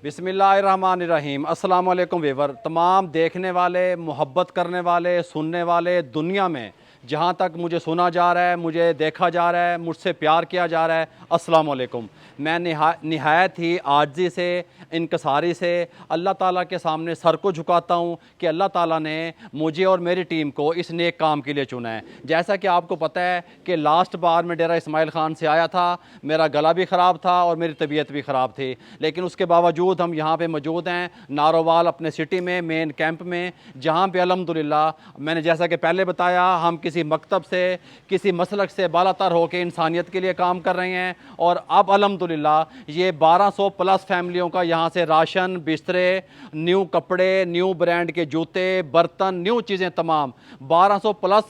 बिस्मिल्लाहिर्रहमानिर्रहीम। अस्सलाम वालेकुम वीवर, तमाम देखने वाले, मोहब्बत करने वाले, सुनने वाले, दुनिया में जहाँ तक मुझे सुना जा रहा है, मुझे देखा जा रहा है, मुझसे प्यार किया जा रहा है, अस्सलाम वालेकुम। मैं निहायत ही आजिज़ी से, इनकसारी से अल्लाह ताला के सामने सर को झुकाता हूँ कि अल्लाह ताला ने मुझे और मेरी टीम को इस नेक काम के लिए चुना है। जैसा कि आपको पता है कि लास्ट बार मैं डेरा इस्माइल ख़ान से आया था, मेरा गला भी ख़राब था और मेरी तबीयत भी ख़राब थी, लेकिन उसके बावजूद हम यहाँ पे मौजूद हैं नारोवाल अपने सिटी में, मेन कैंप में, जहाँ पे अल्हम्दुलिल्लाह मैंने जैसा कि पहले बताया, हम किसी मकतब से, किसी मसलक से बालातर होकर इंसानियत के लिए काम कर रहे हैं। और अब अल्हम्दुलिल्लाह ये 1200 प्लस फैमिलियों का यहाँ से राशन, बिस्तरे, न्यू कपड़े, न्यू ब्रांड के जूते, बर्तन, न्यू चीज़ें तमाम 1200 प्लस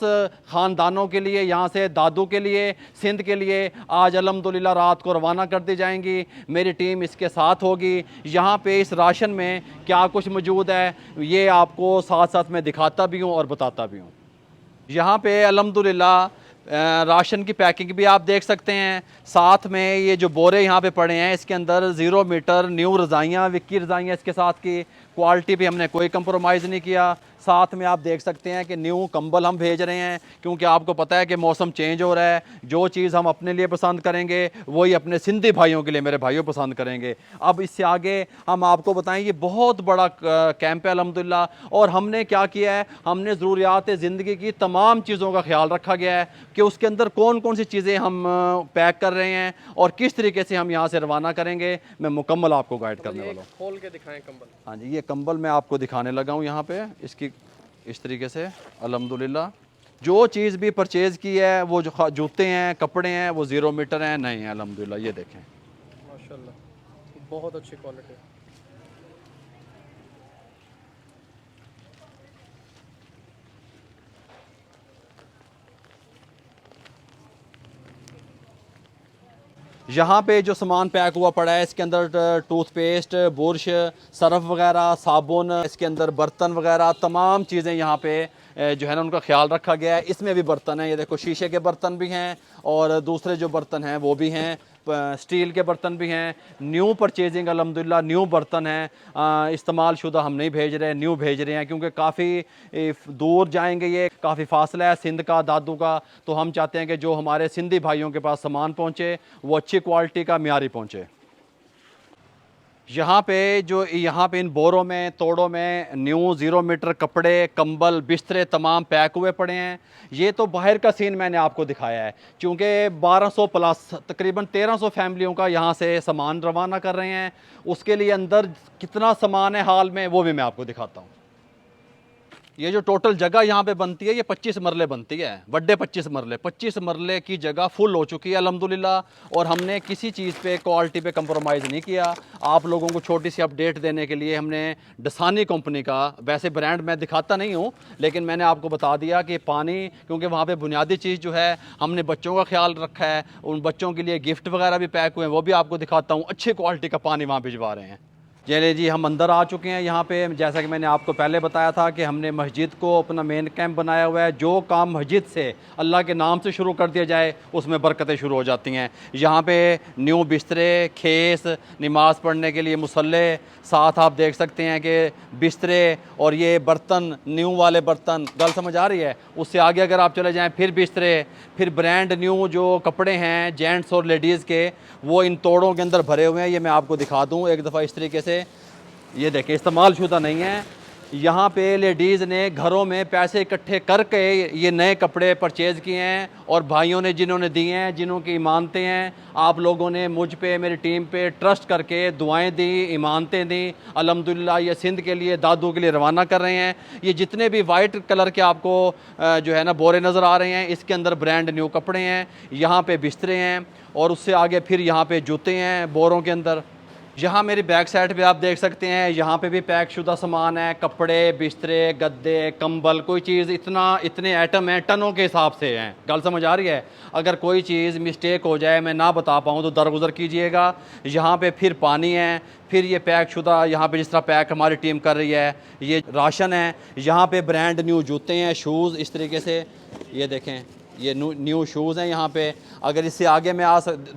ख़ानदानों के लिए, यहाँ से दादू के लिए, सिंध के लिए आज अल्हम्दुलिल्लाह रात को रवाना कर दी जाएंगी। मेरी टीम इसके साथ होगी। यहाँ पे इस राशन में क्या कुछ मौजूद है ये आपको साथ साथ मैं दिखाता भी हूँ और बताता भी हूँ। यहाँ पे अल्हम्दुलिल्लाह राशन की पैकिंग भी आप देख सकते हैं। साथ में ये जो बोरे यहाँ पे पड़े हैं, इसके अंदर 0 मीटर न्यू रज़ाइयाँ, विक्की रज़ाइयाँ इसके साथ की, क्वालिटी पे हमने कोई कंप्रोमाइज़ नहीं किया। साथ में आप देख सकते हैं कि न्यू कंबल हम भेज रहे हैं, क्योंकि आपको पता है कि मौसम चेंज हो रहा है। जो चीज़ हम अपने लिए पसंद करेंगे वही अपने सिंधी भाइयों के लिए, मेरे भाइयों पसंद करेंगे। अब इससे आगे हम आपको बताएं, ये बहुत बड़ा कैंप है अल्हम्दुलिल्लाह। और हमने क्या किया है, हमने ज़रूरियात ज़िंदगी की तमाम चीज़ों का ख्याल रखा गया है कि उसके अंदर कौन कौन सी चीज़ें हम पैक कर रहे हैं और किस तरीके से हम यहाँ से रवाना करेंगे। मैं मुकम्मल आपको गाइड करने वाला हूँ। खोल के दिखाएं कंबल। हाँ जी, ये कंबल मैं आपको दिखाने लगा हूँ यहाँ पे, इसकी इस तरीके से अल्हम्दुलिल्लाह जो चीज़ भी परचेज़ की है, वो जो जूते हैं, कपड़े हैं, वो 0 मीटर हैं, नहीं है अल्हम्दुलिल्लाह। ये देखें माशाल्लाह बहुत अच्छी क्वालिटी। यहाँ पे जो सामान पैक हुआ पड़ा है, इसके अंदर टूथपेस्ट, बुरश, सर्फ वगैरह, साबुन, इसके अंदर बर्तन वगैरह तमाम चीज़ें यहाँ पे जो है ना उनका ख्याल रखा गया है। इसमें भी बर्तन है, ये देखो शीशे के बर्तन भी हैं और दूसरे जो बर्तन हैं वो भी हैं, स्टील के बर्तन भी हैं। न्यू परचेजिंग अल्हम्दुलिल्लाह, न्यू बर्तन हैं, इस्तेमाल शुदा हम नहीं भेज रहे हैं, न्यू भेज रहे हैं, क्योंकि काफ़ी दूर जाएंगे, ये काफ़ी फासला है सिंध का, दादू का। तो हम चाहते हैं कि जो हमारे सिंधी भाइयों के पास सामान पहुँचे वो अच्छी क्वालिटी का, म्यारी पहुँचे। यहाँ पे इन बोरों में, तोड़ों में न्यू 0 मीटर कपड़े, कंबल, बिस्तरे तमाम पैक हुए पड़े हैं। ये तो बाहर का सीन मैंने आपको दिखाया है, क्योंकि 1200 प्लस तकरीबन 1300 फैमिलियों का यहाँ से सामान रवाना कर रहे हैं। उसके लिए अंदर कितना सामान है हाल में, वो भी मैं आपको दिखाता हूँ। ये जो टोटल जगह यहाँ पे बनती है, ये 25 मरले बनती है, बड़े 25 मरले की जगह फुल हो चुकी है अल्हम्दुलिल्लाह। और हमने किसी चीज़ पे, क्वालिटी पे कंप्रोमाइज़ नहीं किया। आप लोगों को छोटी सी अपडेट देने के लिए हमने डसानी कंपनी का, वैसे ब्रांड मैं दिखाता नहीं हूँ, लेकिन मैंने आपको बता दिया कि पानी, क्योंकि वहाँ पर बुनियादी चीज़ जो है हमने बच्चों का ख्याल रखा है, उन बच्चों के लिए गिफ्ट वगैरह भी पैक हुए हैं, वो भी आपको दिखाता हूँ। अच्छी क्वालिटी का पानी वहाँ भिजवा रहे हैं। चलिए जी, हम अंदर आ चुके हैं। यहाँ पे जैसा कि मैंने आपको पहले बताया था कि हमने मस्जिद को अपना मेन कैंप बनाया हुआ है। जो काम मस्जिद से, अल्लाह के नाम से शुरू कर दिया जाए, उसमें बरकतें शुरू हो जाती हैं। यहाँ पे न्यू बिस्तरे, खेस, नमाज़ पढ़ने के लिए मुसल्ले, साथ आप देख सकते हैं कि बिस्तरे और ये बर्तन, न्यू वाले बर्तन, गल समझ आ रही है। उससे आगे अगर आप चले जाएँ, फिर बिस्तरे, फिर ब्रांड न्यू जो कपड़े हैं जेंट्स और लेडीज़ के, वो इन तोड़ों के अंदर भरे हुए हैं। ये मैं आपको दिखा दूँ एक दफ़ा इस तरीके से। ये देखें, इस्तेमाल शुदा नहीं है। यहाँ पे लेडीज़ ने घरों में पैसे इकट्ठे करके ये नए कपड़े परचेज़ किए हैं, और भाइयों ने जिन्होंने दिए हैं, जिन्हों की इमानतें हैं, आप लोगों ने मुझ पे, मेरी टीम पे ट्रस्ट करके दुआएं दी, इमानतें दी। अल्हम्दुलिल्लाह ये सिंध के लिए, दादू के लिए रवाना कर रहे हैं। ये जितने भी वाइट कलर के आपको जो है ना बोरे नज़र आ रहे हैं, इसके अंदर ब्रांड न्यू कपड़े हैं, यहाँ पे बिस्तरे हैं, और उससे आगे फिर यहाँ पे जूते हैं बोरों के अंदर। यहाँ मेरी बैक साइड पे आप देख सकते हैं, यहाँ पे भी पैक शुदा सामान है, कपड़े, बिस्तरे, गद्दे, कंबल, कोई चीज़ इतने आइटम हैं, टनों के हिसाब से हैं। गल समझ आ रही है। अगर कोई चीज़ मिस्टेक हो जाए, मैं ना बता पाऊँ, तो दरगुजर कीजिएगा। यहाँ पे फिर पानी है, फिर ये पैक शुदा, यहाँ पे जिस तरह पैक हमारी टीम कर रही है, ये राशन है। यहाँ पे ब्रांड न्यू जूते हैं, शूज़, इस तरीके से। ये देखें, ये न्यू शूज़ हैं यहाँ पे। अगर इससे आगे मैं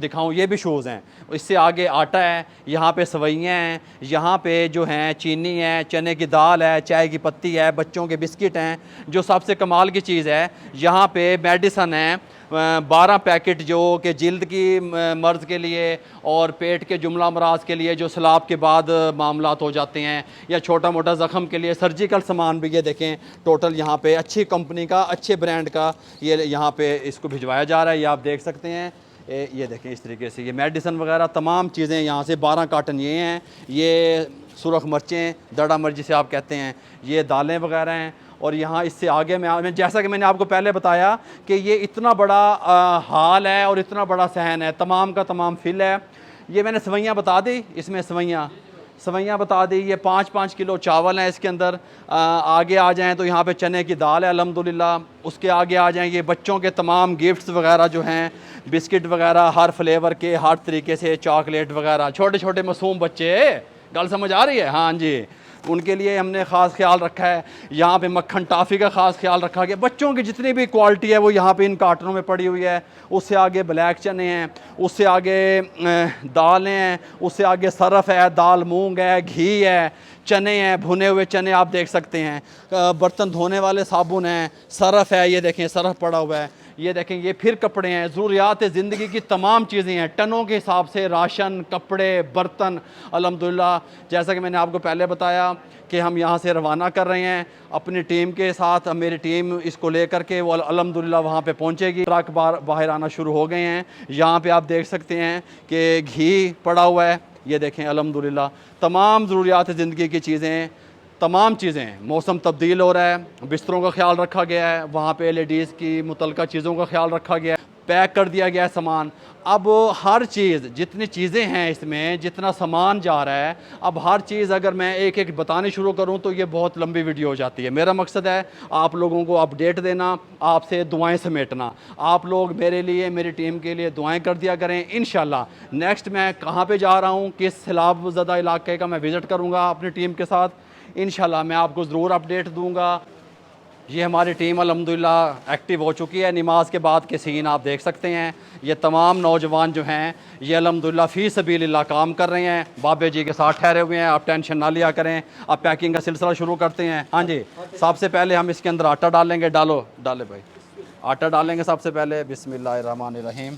दिखाऊं, ये भी शूज़ हैं। इससे आगे आटा है, यहाँ पे सवैयाँ हैं, यहाँ पे जो हैं चीनी है, चने की दाल है, चाय की पत्ती है, बच्चों के बिस्किट हैं। जो सबसे कमाल की चीज़ है, यहाँ पे मेडिसन है 12 पैकेट जो कि जिल्द की मर्ज़ के लिए और पेट के जुमला अमराज के लिए जो सैलाब के बाद मामलात हो जाते हैं, या छोटा मोटा ज़ख़म के लिए सर्जिकल सामान भी ये देखें टोटल यहाँ पे अच्छी कंपनी का, अच्छे ब्रांड का ये यहाँ पे इसको भिजवाया जा रहा है। ये आप देख सकते हैं। ये देखें इस तरीके से ये मेडिसन वगैरह तमाम चीज़ें यहाँ से 12 कार्टन ये हैं। ये सुरख मिर्चें, दड़ा मिर्च जिसे आप कहते हैं, ये दालें वगैरह हैं। और यहाँ इससे आगे मैं जैसा कि मैंने आपको पहले बताया कि ये इतना बड़ा हाल है और इतना बड़ा सहन है, तमाम का तमाम फिल है। ये मैंने सवैयाँ बता दी, इसमें सवैयाँ बता दी। ये 5-5 किलो चावल हैं इसके अंदर। आगे आ जाएं तो यहाँ पे चने की दाल है अल्हम्दुलिल्लाह। उसके आगे आ जाएं, ये बच्चों के तमाम गिफ्ट्स वगैरह जो हैं, बिस्किट वगैरह हर फ्लेवर के, हर तरीके से, चॉकलेट वगैरह। छोटे छोटे मासूम बच्चे, गल समझ आ रही है? हाँ जी, उनके लिए हमने ख़ास ख्याल रखा है। यहाँ पे मक्खन टाफ़ी का ख़ास ख्याल रखा गया। बच्चों की जितनी भी क्वालिटी है वो यहाँ पे इन कार्टनों में पड़ी हुई है। उससे आगे ब्लैक चने हैं, उससे आगे दालें हैं, उससे आगे सरफ है, दाल मूंग है, घी है, चने हैं, भुने हुए चने आप देख सकते हैं, बर्तन धोने वाले साबुन हैं, सरफ है, ये देखें सरफ पड़ा हुआ है, ये देखें ये फिर कपड़े हैं, ज़रूरियात ज़िंदगी की तमाम चीज़ें हैं, टनों के हिसाब से राशन, कपड़े, बर्तन। अल्हम्दुलिल्लाह जैसा कि मैंने आपको पहले बताया कि हम यहाँ से रवाना कर रहे हैं अपनी टीम के साथ। मेरी टीम इसको लेकर के वो अल्हम्दुलिल्लाह वहाँ पे पहुँचेगी। ट्रक बाहर आना शुरू हो गए हैं। यहाँ पे आप देख सकते हैं कि घी पड़ा हुआ है, ये देखें अल्हम्दुलिल्लाह तमाम ज़रूरियात ज़िंदगी की चीज़ें, तमाम चीज़ें। मौसम तब्दील हो रहा है, बिस्तरों का ख्याल रखा गया है, वहाँ पे लेडीज़ की मुतल्लिका चीज़ों का ख्याल रखा गया है, पैक कर दिया गया है सामान। अब हर चीज़, जितनी चीज़ें हैं इसमें, जितना सामान जा रहा है, अब हर चीज़ अगर मैं एक एक बतानी शुरू करूं तो ये बहुत लंबी वीडियो हो जाती है। मेरा मकसद है आप लोगों को अपडेट देना, आपसे दुआएं समेटना। आप लोग मेरे लिए, मेरी टीम के लिए दुआएं कर दिया करें। इंशाल्लाह नेक्स्ट मैं कहाँ पे जा रहा हूँ, किस सैलाब ज़दा इलाके का मैं विज़िट करूँगा अपनी टीम के साथ, इंशाल्लाह मैं आपको ज़रूर अपडेट दूँगा। ये हमारी टीम अल्हम्दुलिल्लाह एक्टिव हो चुकी है। नमाज के बाद के सीन आप देख सकते हैं। ये तमाम नौजवान जो हैं ये अल्हम्दुलिल्लाह फ़ी सबीलिल्लाह काम कर रहे हैं, बाबे जी के साथ ठहरे हुए हैं। आप टेंशन ना लिया करें। अब पैकिंग का सिलसिला शुरू करते हैं। हाँ जी, सबसे पहले हम इसके अंदर आटा डालेंगे। डाले भाई, आटा डालेंगे सबसे पहले। बिस्मिल्लाहिर्रहमानिर्रहीम।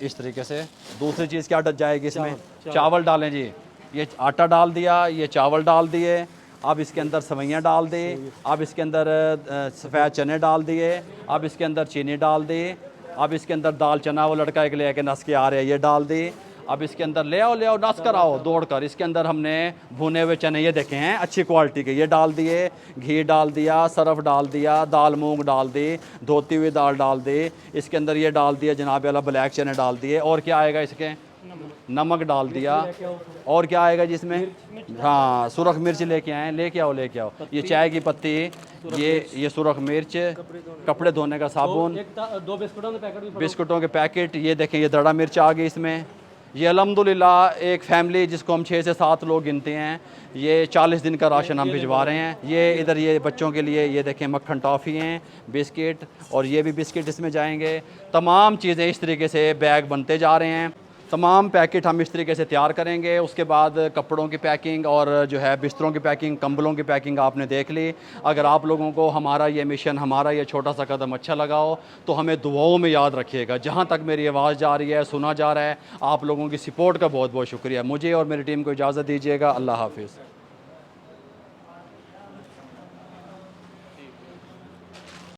इस तरीके से दूसरी चीज़ क्या जाएगी इसमें? चावल डालें जी। ये आटा डाल दिया, ये चावल डाल दिए। अब इसके अंदर सवैयाँ डाल दे, अब इसके अंदर सफ़ेद चने डाल दिए, अब इसके अंदर चीनी डाल दी, अब इसके अंदर दाल चना वो लड़का एक ले के नस के आ रहे हैं ये डाल दी। अब इसके अंदर ले आओ नस कर आओ दौड़ कर। इसके अंदर हमने भुने हुए चने ये देखे हैं अच्छी क्वालिटी के, ये डाल दिए, घी डाल दिया, सरफ डाल दिया, दाल मूंग डाल दी, धोती हुई दाल डाल दी, इसके अंदर ये डाल दिया जनाब वाला ब्लैक चने डाल दिए। और क्या आएगा इसके? नमक डाल दिया। और क्या आएगा जिसमें? हाँ, सुरख मिर्च लेके आए, लेके आओ। ये चाय की पत्ती, ये सुरख मिर्च, कपड़े धोने का साबुन, दो बिस्कुटों के पैकेट, ये देखें ये दड़ा मिर्च आ गई इसमें। ये अल्हम्दुलिल्लाह एक फ़ैमिली जिसको हम 6 से 7 लोग गिनते हैं, ये 40 दिन का राशन हम भिजवा रहे हैं। ये इधर ये बच्चों के लिए ये देखें मक्खन टॉफ़ी हैं, बिस्किट, और ये भी बिस्किट इसमें जाएंगे। तमाम चीज़ें इस तरीके से बैग बनते जा रहे हैं। तमाम पैकेट हम इस तरीके से तैयार करेंगे। उसके बाद कपड़ों की पैकिंग और जो है बिस्तरों की पैकिंग, कंबलों की पैकिंग आपने देख ली। अगर आप लोगों को हमारा ये मिशन, हमारा ये छोटा सा कदम अच्छा लगा हो तो हमें दुआओं में याद रखिएगा। जहाँ तक मेरी आवाज़ जा रही है, सुना जा रहा है, आप लोगों की सपोर्ट का बहुत बहुत शुक्रिया। मुझे और मेरी टीम को इजाज़त दीजिएगा। अल्लाह हाफिज़।